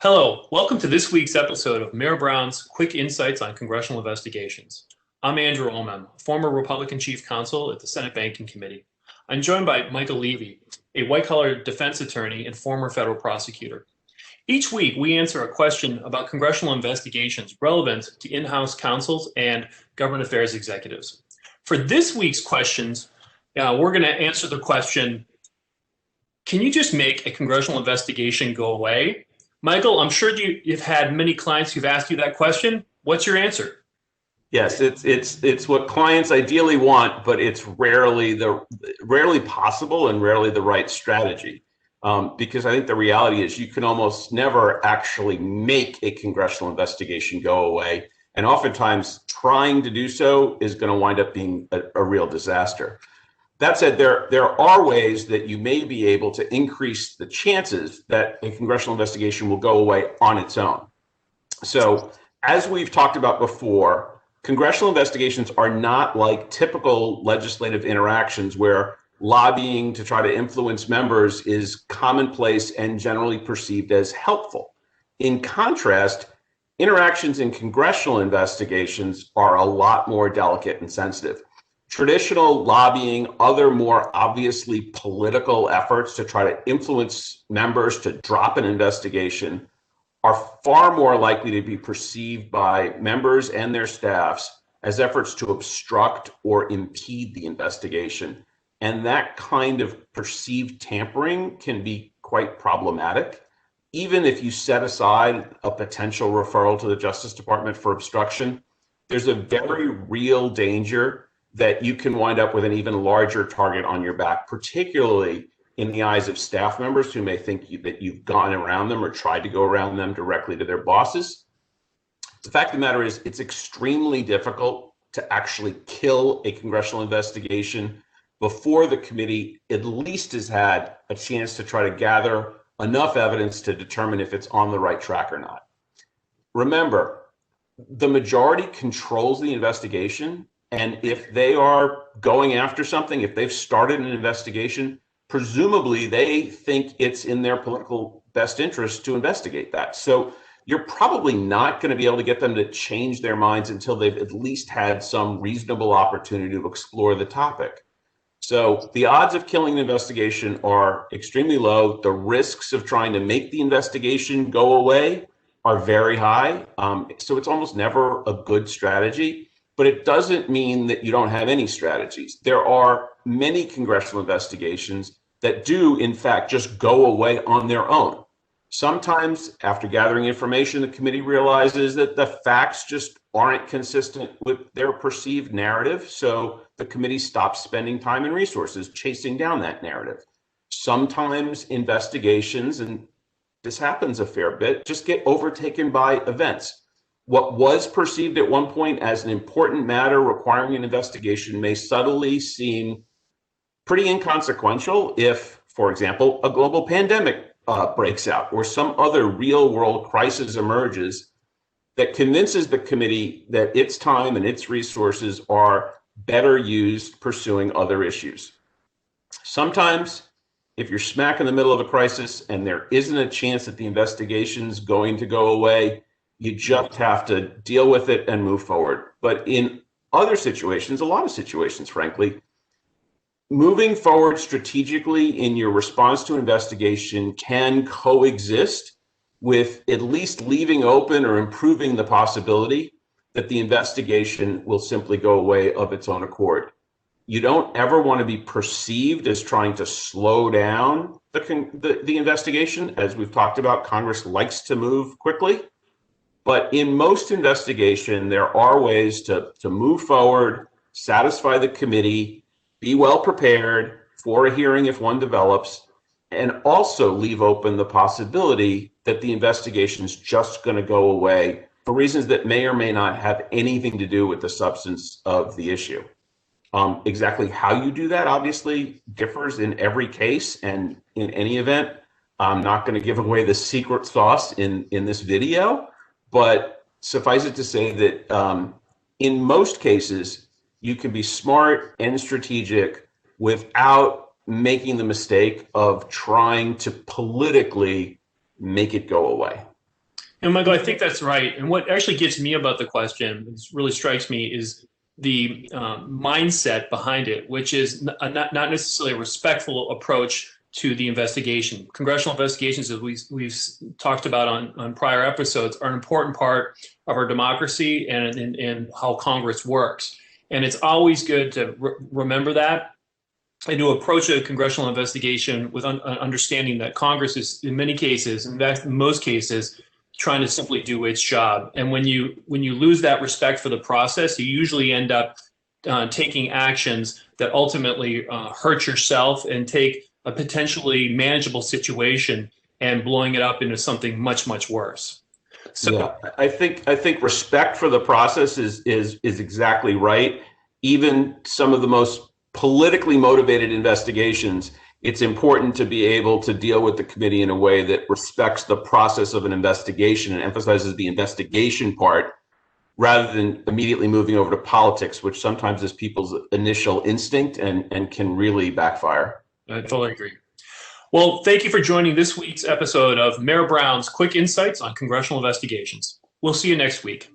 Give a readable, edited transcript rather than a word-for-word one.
Hello, welcome to this week's episode of Mayor Brown's Quick Insights on Congressional Investigations. I'm Andrew Olmem, former Republican Chief Counsel at the Senate Banking Committee. I'm joined by Michael Levy, a white-collar defense attorney and former federal prosecutor. Each week, we answer a question about congressional investigations relevant to in-house counsels and government affairs executives. For this week's questions, we're going to answer the question, can you just make a congressional investigation go away? Michael, I'm sure you've had many clients who've asked you that question. What's your answer? Yes, it's what clients ideally want, but it's rarely possible and rarely the right strategy. Because I think the reality is you can almost never actually make a congressional investigation go away. And oftentimes trying to do so is going to wind up being a real disaster. That said, there are ways that you may be able to increase the chances that a congressional investigation will go away on its own. So, as we've talked about before, congressional investigations are not like typical legislative interactions where lobbying to try to influence members is commonplace and generally perceived as helpful. In contrast, interactions in congressional investigations are a lot more delicate and sensitive. Traditional lobbying, other more obviously political efforts to try to influence members to drop an investigation are far more likely to be perceived by members and their staffs as efforts to obstruct or impede the investigation. And that kind of perceived tampering can be quite problematic. Even if you set aside a potential referral to the Justice Department for obstruction, there's a very real danger that you can wind up with an even larger target on your back, particularly in the eyes of staff members who may think that you've gone around them or tried to go around them directly to their bosses. The fact of the matter is it's extremely difficult to actually kill a congressional investigation before the committee at least has had a chance to try to gather enough evidence to determine if it's on the right track or not. Remember, the majority controls the investigation. And if they are going after something, if they've started an investigation, presumably they think it's in their political best interest to investigate that. So you're probably not going to be able to get them to change their minds until they've at least had some reasonable opportunity to explore the topic. So the odds of killing an investigation are extremely low. The risks of trying to make the investigation go away are very high. So it's almost never a good strategy. But it doesn't mean that you don't have any strategies. There are many congressional investigations that do, in fact, just go away on their own. Sometimes, after gathering information, the committee realizes that the facts just aren't consistent with their perceived narrative, so the committee stops spending time and resources chasing down that narrative. Sometimes investigations, and this happens a fair bit, just get overtaken by events. What was perceived at one point as an important matter requiring an investigation may subtly seem pretty inconsequential if, for example, a global pandemic breaks out or some other real world crisis emerges that convinces the committee that its time and its resources are better used pursuing other issues. Sometimes, if you're smack in the middle of a crisis and there isn't a chance that the investigation's going to go away, you just have to deal with it and move forward. But in other situations, a lot of situations, frankly, moving forward strategically in your response to investigation can coexist with at least leaving open or improving the possibility that the investigation will simply go away of its own accord. You don't ever want to be perceived as trying to slow down the investigation. As we've talked about, Congress likes to move quickly. But in most investigation, there are ways to move forward, satisfy the committee, be well prepared for a hearing if one develops, and also leave open the possibility that the investigation is just going to go away for reasons that may or may not have anything to do with the substance of the issue. Exactly how you do that obviously differs in every case, and in any event, I'm not going to give away the secret sauce in this video. But suffice it to say that in most cases, you can be smart and strategic without making the mistake of trying to politically make it go away. And Michael, I think that's right. And what actually gets me about the question, really strikes me, is the mindset behind it, which is not necessarily a respectful approach to the investigation. Congressional investigations, as we've talked about on prior episodes, are an important part of our democracy and how Congress works. And it's always good to remember that and to approach a congressional investigation with understanding that Congress is, in many cases, in fact, in most cases, trying to simply do its job. And when you lose that respect for the process, you usually end up taking actions that ultimately hurt yourself and take a potentially manageable situation and blowing it up into something much, much worse. So yeah, I think respect for the process is exactly right. Even some of the most politically motivated investigations, it's important to be able to deal with the committee in a way that respects the process of an investigation and emphasizes the investigation part rather than immediately moving over to politics, which sometimes is people's initial instinct and can really backfire. I totally agree. Well, thank you for joining this week's episode of Mayor Brown's Quick Insights on Congressional Investigations. We'll see you next week.